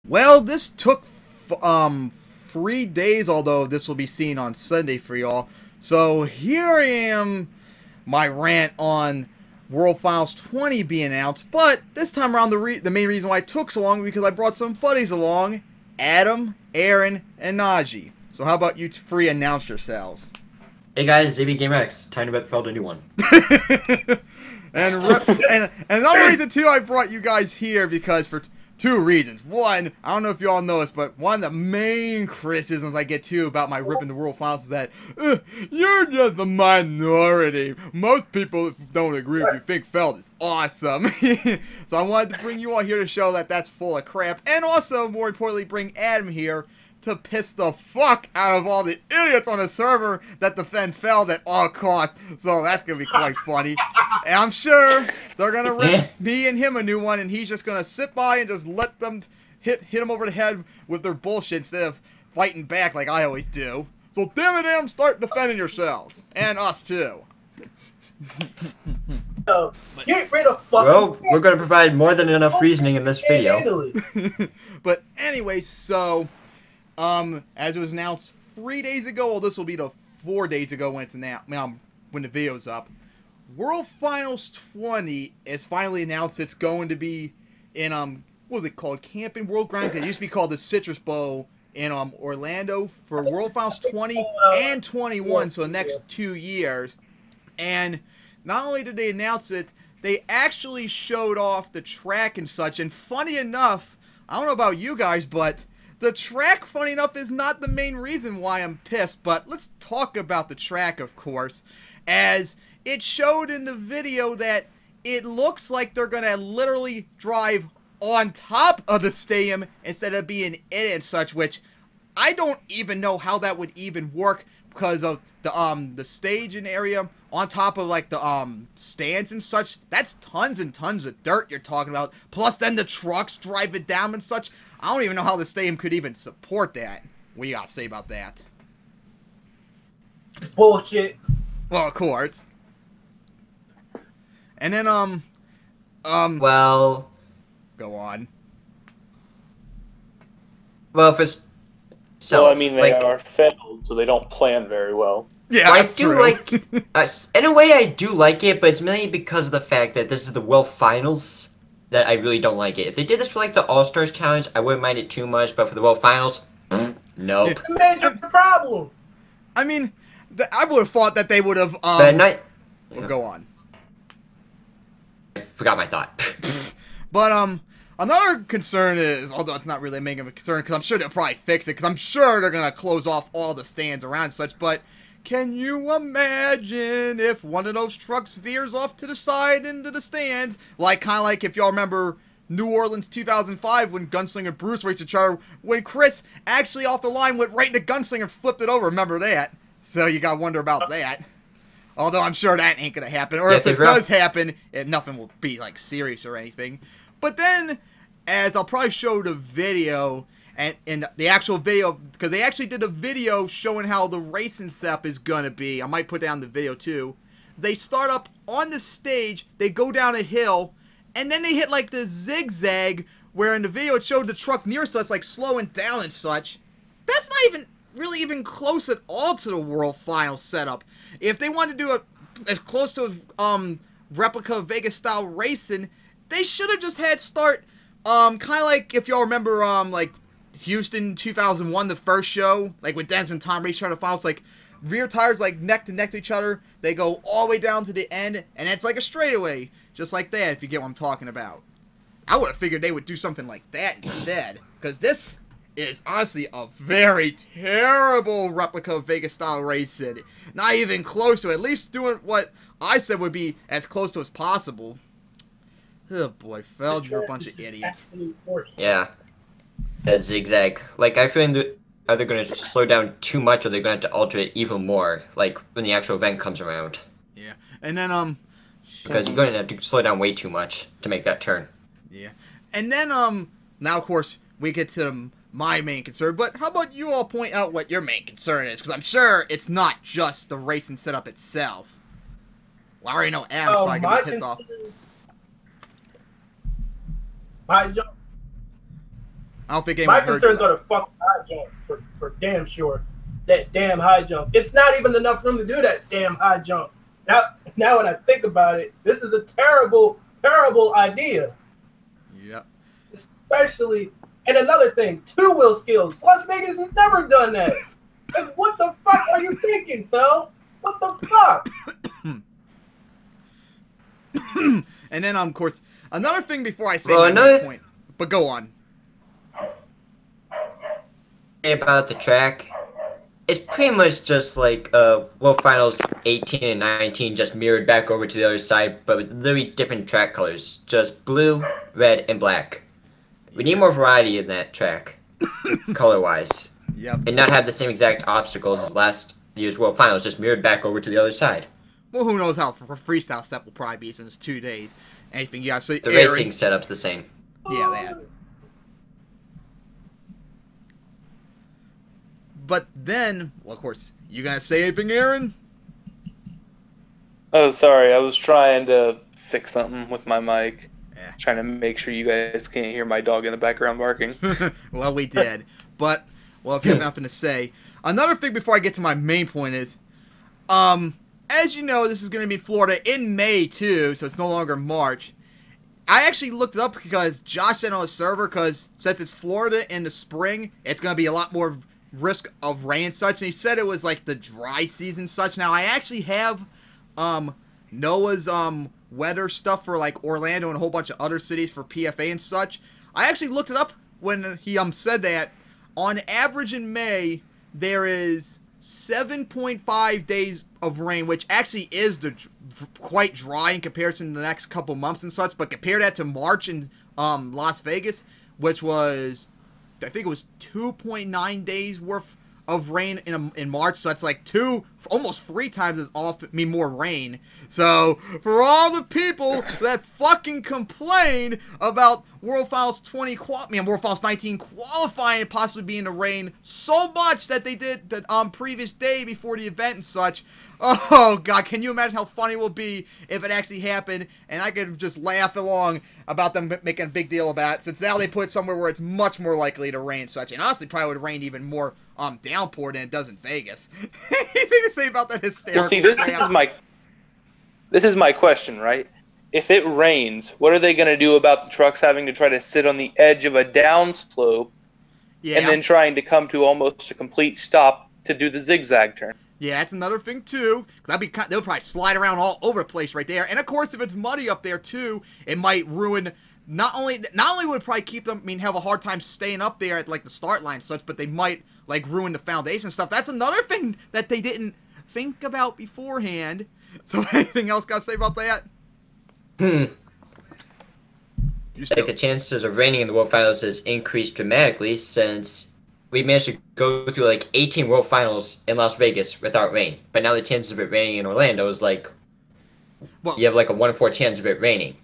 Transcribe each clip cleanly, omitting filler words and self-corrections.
Well, this took 3 days, although this will be seen on Sunday for y'all. So here I am, my rant on World Finals 20 being announced. But this time around, the main reason why it took so long was because I brought some buddies along, Adam, Aaron, and Najee. So how about you three announce yourselves? Hey guys, Abgamerx. Time to bet Feld a new one. and another reason too I brought you guys here because for two reasons. One, I don't know if you all know this, but one of the main criticisms I get too about my ripping the World Finals is that you're just a minority. Most people don't agree with you. Think Feld is awesome. So I wanted to bring you all here to show that that's full of crap, and also more importantly, bring Adam here to piss the fuck out of all the idiots on the server that defend Feld at all costs. So that's gonna be quite funny. And I'm sure they're gonna rip me and him a new one, and he's just gonna sit by and just let them hit him over the head with their bullshit instead of fighting back like I always do. So damn it, Adam, start defending yourselves. And us too. Get rid of fucking. Well, we're gonna provide more than enough reasoning in this video. But anyway, so as it was announced 3 days ago, well, this will be the 4 days ago when it's announced, when the video's up. World Finals 20 is finally announced. It's going to be in what was it called? Camping World Ground. It used to be called the Citrus Bowl in Orlando for World Finals 20 and 21. So the next 2 years. And not only did they announce it, they actually showed off the track and such. And funny enough, I don't know about you guys, but the track, funny enough, is not the main reason why I'm pissed, but let's talk about the track, of course, as it showed in the video that it looks like they're going to literally drive on top of the stadium instead of being in it and such, which I don't even know how that would even work because of the stage and area on top of like the stands and such. That's tons and tons of dirt you're talking about, plus then the trucks drive it down and such. I don't even know how the stadium could even support that. What do you got to say about that? It's bullshit. Well, of course. And then, well... Go on. Well, if it's... So, I mean, they are Feld, so they don't plan very well. Yeah, well, that's I do true. like... in a way, I do like it, but it's mainly because of the fact that this is the World Finals that I really don't like it. If they did this for, like, the All-Stars Challenge, I wouldn't mind it too much, but for the World Finals, nope. Major problem. I mean, I would have thought that they would have, Well, go on. I forgot my thought. But, another concern is, although it's not really making a concern, because I'm sure they'll probably fix it, because I'm sure they're going to close off all the stands around and such, but can you imagine if one of those trucks veers off to the side into the stands, like kind of like if y'all remember New Orleans 2005 when Gunslinger Bruce raced each other, when Chris actually off the line went right into Gunslinger and flipped it over, remember that? So you gotta wonder about that. Although I'm sure that ain't gonna happen, or if it does happen, nothing will be like serious or anything. But then, as I'll probably show the video, and in the actual video, because they actually did a video showing how the racing setup is gonna be. I might put down the video too. They start up on the stage, they go down a hill, and then they hit like the zigzag, where in the video it showed the truck nearest us like slowing down and such. That's not even really even close at all to the World Finals setup. If they wanted to do as close to a replica of Vegas style racing, they should have just had start kind of like if y'all remember like Houston 2001, the first show, like with Dennis and Tom race trying to finals, like rear tires like neck to each other, they go all the way down to the end, and it's like a straightaway, just like that, if you get what I'm talking about. I would have figured they would do something like that instead, because this is honestly a very terrible replica of Vegas style racing. Not even close to it. At least doing what I said would be as close to as possible. Oh boy, Feld, you're a bunch of idiots. Yeah. That zigzag. Like, I feel like are they going to slow down too much, or they're going to have to alter it even more, like, when the actual event comes around. Yeah. And then, because you're going to have to slow down way too much to make that turn. Yeah. And then, now, of course, we get to my main concern, but how about you all point out what your main concern is? Because I'm sure it's not just the racing setup itself. Well, I already know Adam's probably going to be pissed off. I don't think anyone My heard concerns you. are the fucking high jump for damn sure. That damn high jump. It's not even enough room to do that damn high jump. Now when I think about it, this is a terrible, terrible idea. Yep. Especially, and another thing, two-wheel skills. Las Vegas has never done that. Like, what the fuck are you thinking, Phil? What the fuck? And then, of course, another thing before I say Well, my main point. But go on. About the track, it's pretty much just like World Finals 18 and 19 just mirrored back over to the other side, but with literally different track colors. Just blue, red, and black. We need more variety in that track, color-wise. Yep. And not have the same exact obstacles as last year's World Finals, just mirrored back over to the other side. Well, who knows how for freestyle step will probably be since 2 days. Anything you have to say? The racing setup's the same. Yeah, that. But then, well, of course, you gonna say anything, Aaron? Oh, sorry. I was trying to fix something with my mic. Yeah. Trying to make sure you guys can't hear my dog in the background barking. Well, we did. But, well, if you have nothing to say. Another thing before I get to my main point is, as you know, this is going to be in Florida in May, too, so it's no longer March. I actually looked it up because Josh sent on the server, because since it's Florida in the spring, it's going to be a lot more risk of rain and such, and he said it was like the dry season and such. Now, I actually have Noah's weather stuff for like Orlando and a whole bunch of other cities for PFA and such. I actually looked it up when he said that on average in May there is 7.5 days of rain, which actually is quite dry in comparison to the next couple months and such. But compare that to March in Las Vegas, which was, I think it was 2.9 days worth of rain in March, so that's like almost 3 times as often, more rain. So for all the people that fucking complain about World Finals 19 qualifying and possibly being in the rain so much that they did the previous day before the event and such. Oh god, can you imagine how funny it will be if it actually happened and I could just laugh along about them making a big deal about it, since now they put it somewhere where it's much more likely to rain and such, and honestly probably would rain even more downpour than it does in Vegas. Anything to say about that hysterical Well, see, this is my question, right? If it rains, what are they going to do about the trucks having to try to sit on the edge of a downslope and then trying to come to almost a complete stop to do the zigzag turn? Yeah, that's another thing too. They'll probably slide around all over the place right there. And of course, if it's muddy up there too, it might ruin. Not only would it probably keep them, have a hard time staying up there at like the start line and such, but they might like ruin the foundation stuff. That's another thing that they didn't think about beforehand. So anything else got to say about that? Like the chances of raining in the World Finals has increased dramatically since we managed to go through like 18 World Finals in Las Vegas without rain. But now the chances of it raining in Orlando is like, you have like a 1 in 4 chance of it raining.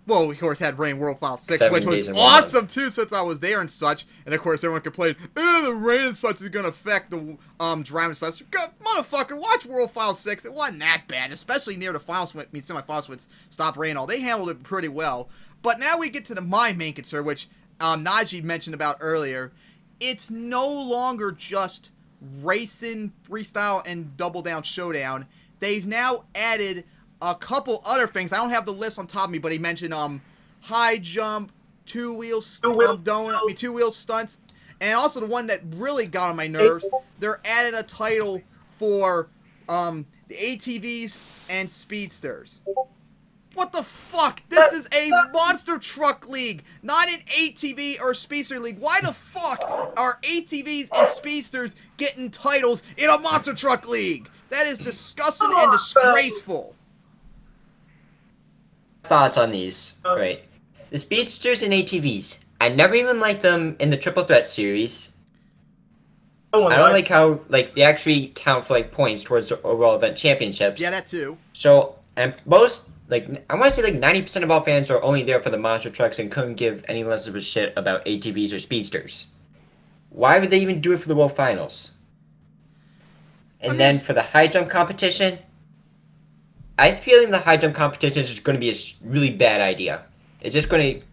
Well, we of course had rain World Finals 6, 7 which was days in awesome too, since I was there and such. And of course, everyone complained, the rain and such is gonna affect the driving and such. Motherfucker, watch World Finals 6. It wasn't that bad, especially near the finals. Semifinals would stop rain. All they handled it pretty well. But now we get to my main concern, which Najee mentioned about earlier. It's no longer just racing, freestyle, and double down showdown. They've now added a couple other things. I don't have the list on top of me, but he mentioned high jump, two-wheel stunts, and also the one that really got on my nerves. They're adding a title for the ATVs and speedsters. What the fuck? This is a monster truck league, not an ATV or speedster league. Why the fuck are ATVs and speedsters getting titles in a monster truck league? That is disgusting and disgraceful. Thoughts on these, right? The speedsters and ATVs. I never even liked them in the Triple Threat series. I don't like how they actually count for points towards the overall event championships. Yeah, that too. So, and most I want to say 90% of all fans are only there for the monster trucks and couldn't give any less of a shit about ATVs or speedsters. Why would they even do it for the World Finals? And then for the high jump competition, I have a feeling the high jump competition is just going to be a really bad idea. It's just going to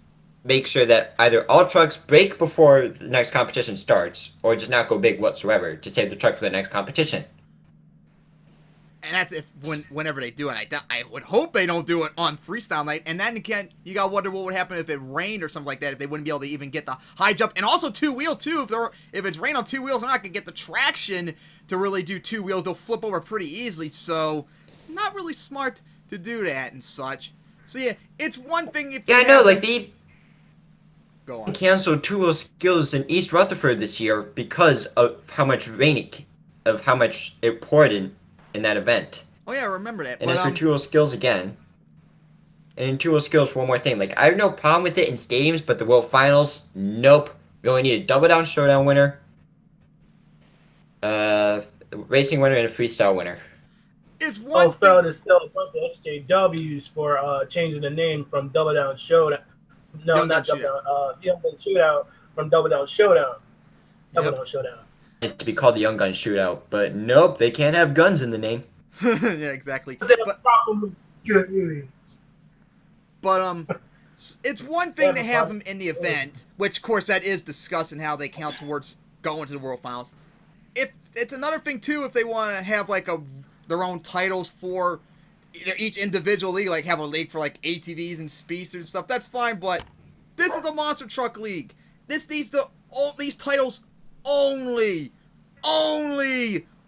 make sure that either all trucks break before the next competition starts, or just not go big whatsoever to save the truck for the next competition. And that's whenever they do it. I would hope they don't do it on freestyle night. And then again, you gotta wonder what would happen if it rained or something like that. If they wouldn't be able to even get the high jump, and also two wheel too. If it's rain on two wheels, they're not gonna get the traction to really do two wheels. They'll flip over pretty easily. So, not really smart to do that and such. So yeah, it's one thing if I know, like they go on. Canceled two wheel skills in East Rutherford this year because of how much it poured in that event. Oh yeah, I remember that. And as for two wheel skills again, and in two wheel skills, one more thing. Like I have no problem with it in stadiums, but the World Finals, nope. We only need a double down showdown winner, racing winner, and a freestyle winner. It's one. Feld is still a bunch of SJWs for changing the name from Double Down Showdown. No, not Double Down. Young Gun Shootout from Double Down Showdown. Double Down Showdown. To be called the Young Gun Shootout, but nope, they can't have guns in the name. Yeah, exactly. But it's one thing to have them in the event, which of course that is discussed and how they count towards going to the World Finals. If it's another thing too, if they want to have like their own titles for each individual league, like have a league for like ATVs and speedsters and stuff, that's fine. But this is a monster truck league. This needs to all these titles only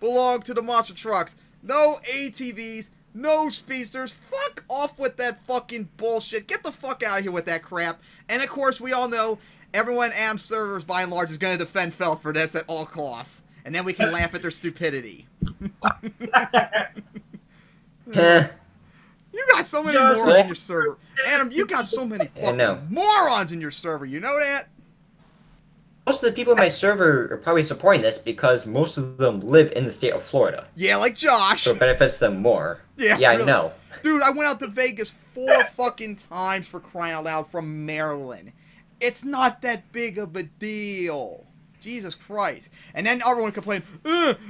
belong to the monster trucks. No ATVs, no speedsters. Fuck off with that fucking bullshit. Get the fuck out of here with that crap. And of course, we all know everyone at AM servers by and large is going to defend Feld for this at all costs. And then we can laugh at their stupidity. You got so many morons in your server. Adam, you got so many fucking morons in your server. You know that? Most of the people in my server are probably supporting this because most of them live in the state of Florida. Yeah, like Josh. So it benefits them more. Yeah, really. I know. Dude, I went out to Vegas 4 fucking times for crying out loud from Maryland. It's not that big of a deal. Jesus Christ. And then everyone complained,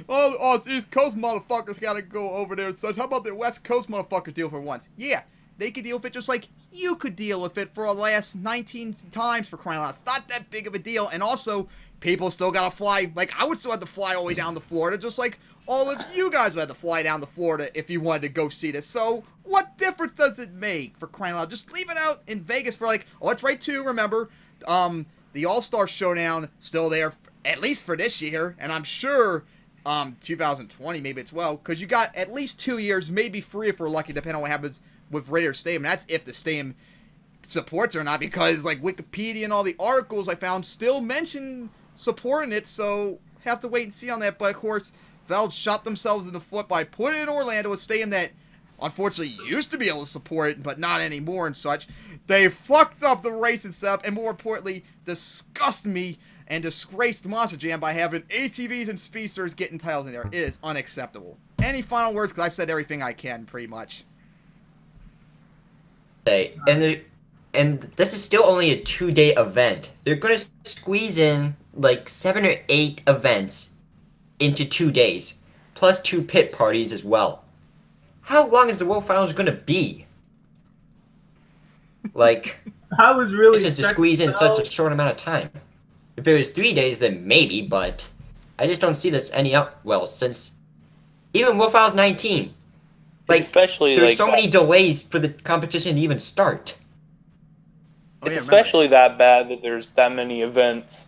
all us East Coast motherfuckers gotta go over there and such. How about the West Coast motherfuckers deal for once? Yeah, they could deal with it just like you could deal with it for the last 19 times for crying out loud. It's not that big of a deal. And also, people still gotta fly. Like, I would still have to fly all the way down to Florida, just like all of you guys would have to fly down to Florida if you wanted to go see this. So, what difference does it make for crying out loud? Just leave it out in Vegas for like, oh, it's right too, remember, the All-Star Showdown still there, at least for this year, and I'm sure 2020 maybe as well, because you got at least 2 years, maybe 3 if we're lucky, depending on what happens with Raider Stadium. That's if the stadium supports it or not, because like Wikipedia and all the articles I found still mention supporting it, so have to wait and see on that. But of course, Feld shot themselves in the foot by putting in Orlando, a stadium that unfortunately used to be able to support it, but not anymore and such. They fucked up the racing setup, and more importantly, disgusted me and disgraced Monster Jam by having ATVs and speedsters getting titles in there. It is unacceptable. Any final words? Because I've said everything I can, pretty much. And this is still only a 2-day event. They're going to squeeze in like 7 or 8 events into 2 days, plus 2 pit parties as well. How long is the World Finals going to be? Like, I was really it's just to squeeze in such a short amount of time. If it was 3 days, then maybe, but I just don't see this any out well since even World Finals 19. Like, especially there's like so many delays for the competition to even start. It's especially that bad that there's that many events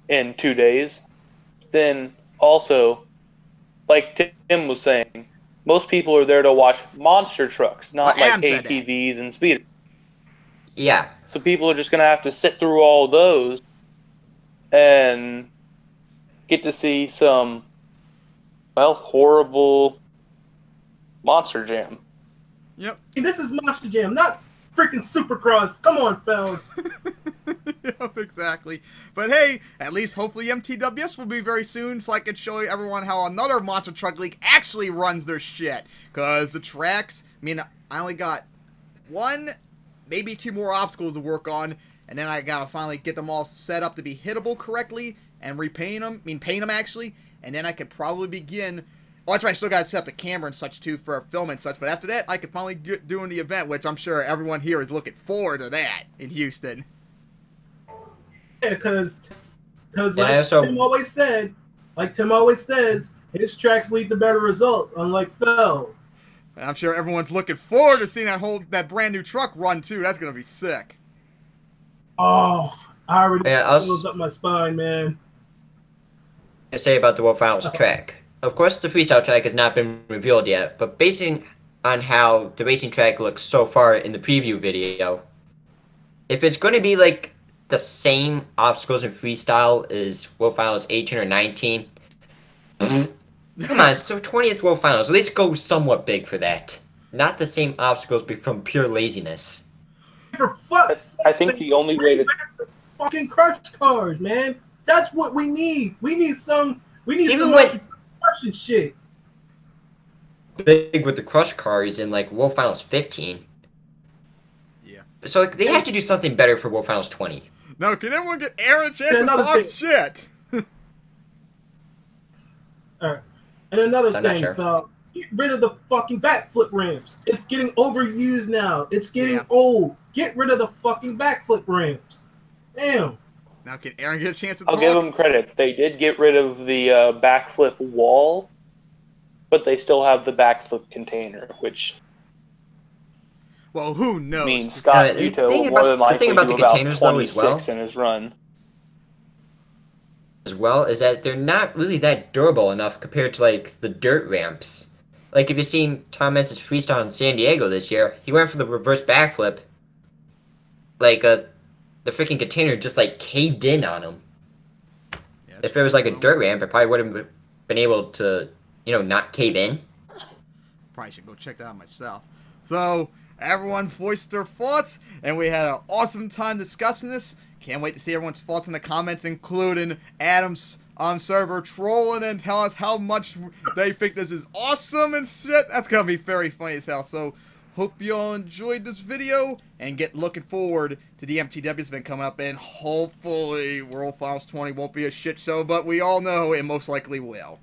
in 2 days. Then also, like Tim was saying, most people are there to watch monster trucks, not like ATVs and speeders. Yeah. So people are just going to have to sit through all those and get to see some, well, horrible Monster Jam. Yep. This is Monster Jam, not freaking Supercross. Come on, Feld. Yep, exactly. But hey, at least hopefully MTWS will be very soon, so I can show everyone how another monster truck league actually runs their shit. Because the tracks, I mean, I only got 1, maybe 2 more obstacles to work on, and then I gotta finally get them all set up to be hittable correctly and repaint them. I mean, paint them actually, and then I could probably begin. Oh, that's right, I still gotta set up the camera and such too for film and such. But after that, I could finally get doing the event, which I'm sure everyone here is looking forward to that in Houston. Yeah, because like Tim always says, his tracks lead to better results, unlike Feld. And I'm sure everyone's looking forward to seeing that brand new truck run too. That's gonna be sick. Oh, I already feels up my spine, man. To say about the World Finals track. Of course, the freestyle track has not been revealed yet, but basing on how the racing track looks so far in the preview video, if it's going to be like the same obstacles in freestyle as World Finals 18 or 19, come on, it's the 20th World Finals. At least go somewhat big for that. Not the same obstacles from pure laziness. For fuck's sake, I think the only way to fucking crush cars, man. That's what we need. We need some crushing shit. Big with the crush cars in like World Finals 15. Yeah. So like, they have to do something better for World Finals 20. No, can everyone get Aaron a chance to talk shit? Alright. And another thing, Fel, get rid of the fucking backflip ramps. It's getting overused now. It's getting old. Get rid of the fucking backflip ramps. Damn. Now can Aaron get a chance to talk? I'll give them credit. They did get rid of the backflip wall, but they still have the backflip container, which... Well, who knows? I mean, Scott Utah will more than likely do about 26 in his run. As well, is that they're not really that durable enough compared to, like, the dirt ramps. Like, if you've seen Tom Mentz's freestyle in San Diego this year, he went for the reverse backflip. Like, the freaking container just, like, caved in on him. Yeah, if it was, like, a dirt ramp, it probably would have been able to, you know, not cave in. Probably should go check that out myself. So, everyone voiced their thoughts, and we had an awesome time discussing this. Can't wait to see everyone's thoughts in the comments, including Adam's server trolling and tell us how much they think this is awesome and shit. That's gonna be very funny as hell. So, hope you all enjoyed this video, and get looking forward to the MTW event coming up, and hopefully World Finals 20 won't be a shit show, but we all know it most likely will.